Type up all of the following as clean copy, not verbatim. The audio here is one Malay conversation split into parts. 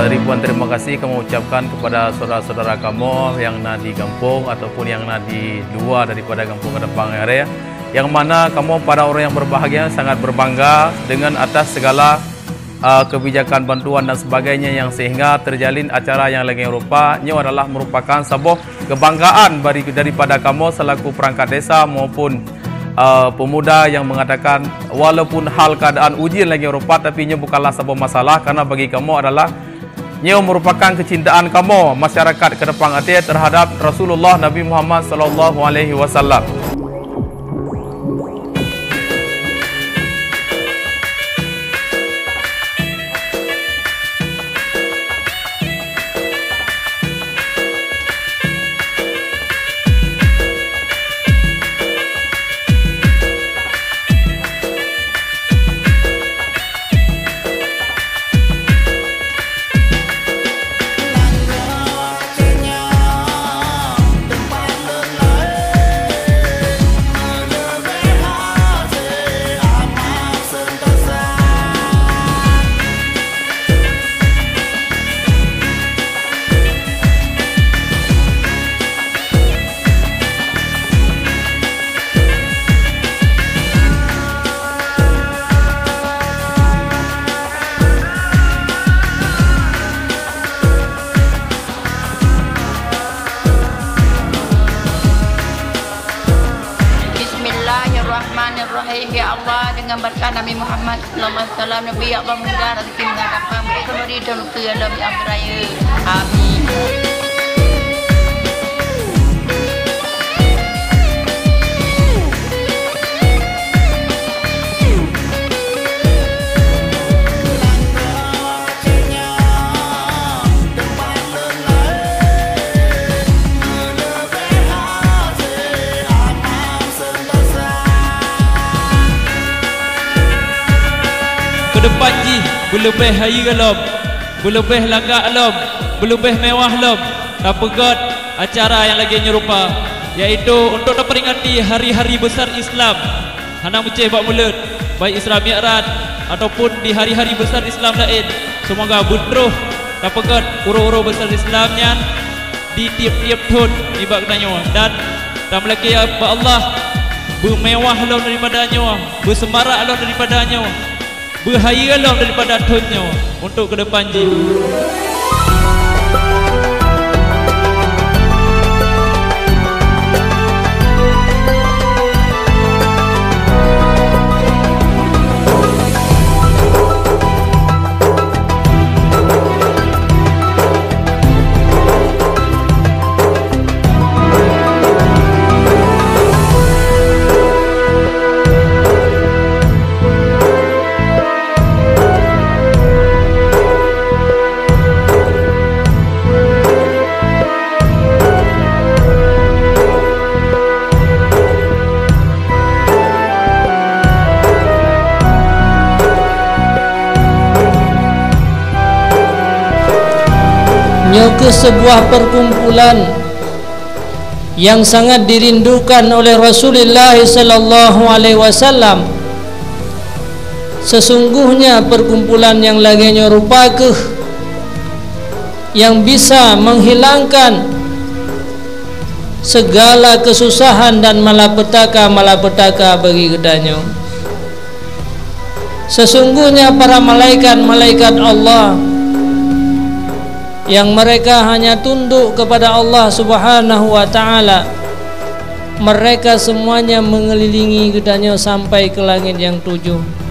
Ribuan terima kasih kamu ucapkan kepada saudara-saudara kamu yang ada di kampung ataupun yang ada di luar daripada kampung Kedapang area, yang mana kamu para orang yang berbahagia sangat berbangga dengan atas segala kebijakan bantuan dan sebagainya, yang sehingga terjalin acara yang lagi rupanya adalah merupakan sebuah kebanggaan daripada kamu selaku perangkat desa maupun pemuda yang mengatakan walaupun hal keadaan ujian lagi rupa, tapi ini bukanlah sebuah masalah, karena bagi kamu adalah ini merupakan kecintaan kamu masyarakat Kedapang Aceh terhadap Rasulullah Nabi Muhammad sallallahu alaihi wasallam. Bismillahirrahmanirrahim. Ya Allah, dengan berkah Nabi Muhammad sallallahu alaihi wasallam, Nabi Allah mudah rezeki mengadakan ekonomi dan lupa dalam yang beraya. Amin. Kedepan ji berlebih hari gelap, berlebih langgar alam, berlebih mewah alam. Apa god acara yang lagi nyerupa, yaitu untuk memperingati hari-hari besar Islam. Hanang Muceh bak mulut baik Isra Mi'raj ataupun di hari-hari besar Islam lain. Semoga budruh dapat god uro-uro besar Islamnya di tiap-tiap tahun ibak kenanya, dan lagi ya Allah bermewah alam daripadanya, bersemarak alam daripadanya, berhaya alam daripada tahunnya untuk ke depan ji. itu sebuah perkumpulan yang sangat dirindukan oleh Rasulullah sallallahu alaihi wasallam. Sesungguhnya perkumpulan yang lagi nyerupakeh yang bisa menghilangkan segala kesusahan dan malapetaka bagi kedanyo. Sesungguhnya para malaikat Allah yang mereka hanya tunduk kepada Allah Subhanahu wa taala, mereka semuanya mengelilingi kedanyo sampai ke langit yang 7.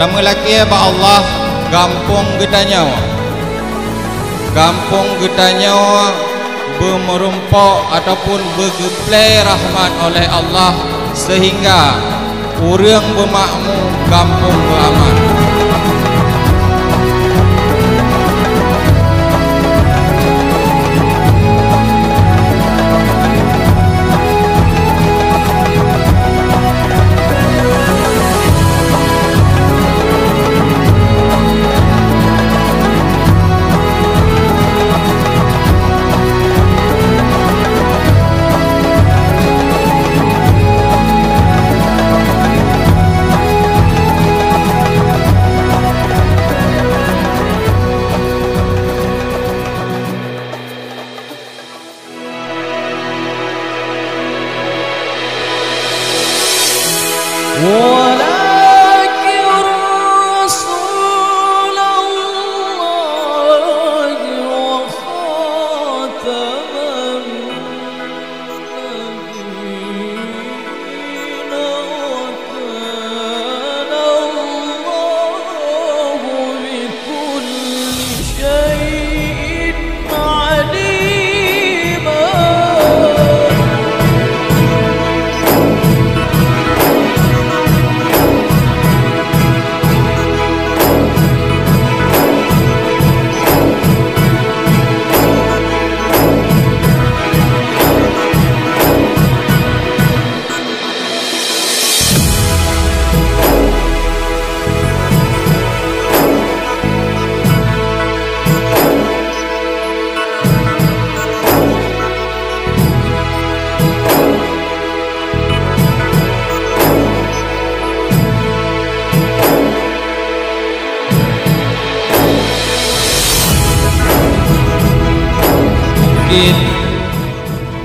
tamelaki ba Allah gampung gedanya bermerumpok ataupun bergeplai rahmat oleh Allah sehingga orang bermakmur kampung beraman.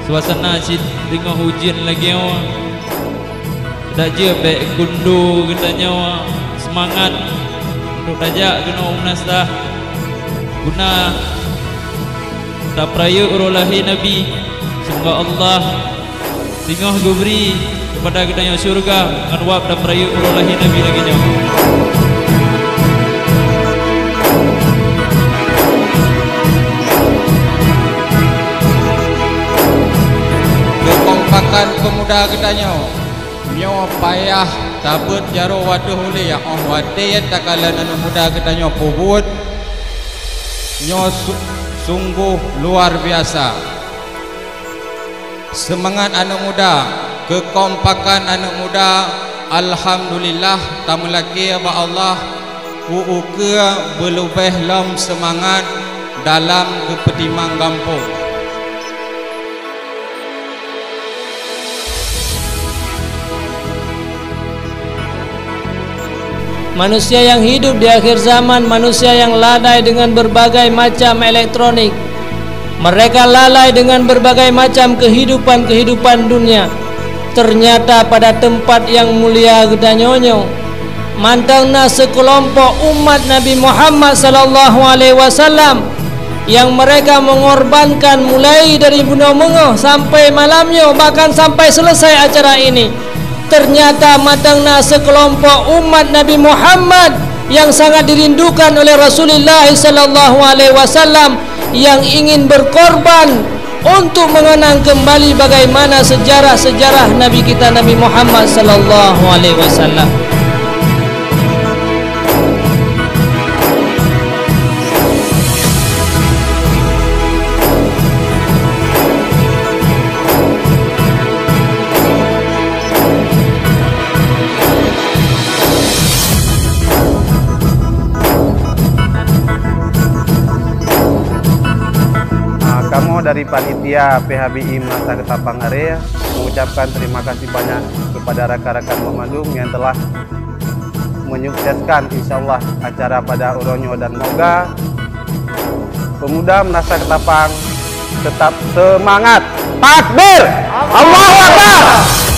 Suasana cid dengan hujan lagi dah je baik kundu katanya semangat untuk dajak kena umnas dah guna tak peraya urulahi Nabi. Semoga Allah tinggal gubri kepada katanya syurga dengan wab dan peraya urulahi Nabi lagi nya. Kekompakan pemuda katanya nyo payah tabut jaro waduh uli ya wade takalan anu muda katanya pubut nyo sungguh luar biasa. Semangat anak muda, kekompakan anak muda, alhamdulillah tamelaki ba Allah uke belubeh lam semangat dalam kepetimang kampung. Manusia yang hidup di akhir zaman, manusia yang lalai dengan berbagai macam elektronik. Mereka lalai dengan berbagai macam kehidupan dunia. Ternyata pada tempat yang mulia gedanyonyo, mantangna sekelompok umat Nabi Muhammad sallallahu alaihi wasallam yang mereka mengorbankan mulai dari bunuh mengoh sampai malamnya, bahkan sampai selesai acara ini. Ternyata matangna sekelompok umat Nabi Muhammad yang sangat dirindukan oleh Rasulullah sallallahu alaihi wasallam yang ingin berkorban untuk mengenang kembali bagaimana sejarah-sejarah Nabi kita Nabi Muhammad sallallahu alaihi wasallam. Dari panitia PHBI Masa Ketapang Area mengucapkan terima kasih banyak kepada rekan-rekan Memandu yang telah menyukseskan insyaallah acara pada Uronyo, dan moga pemuda Masa Ketapang tetap semangat. Takbir! Allahu Akbar!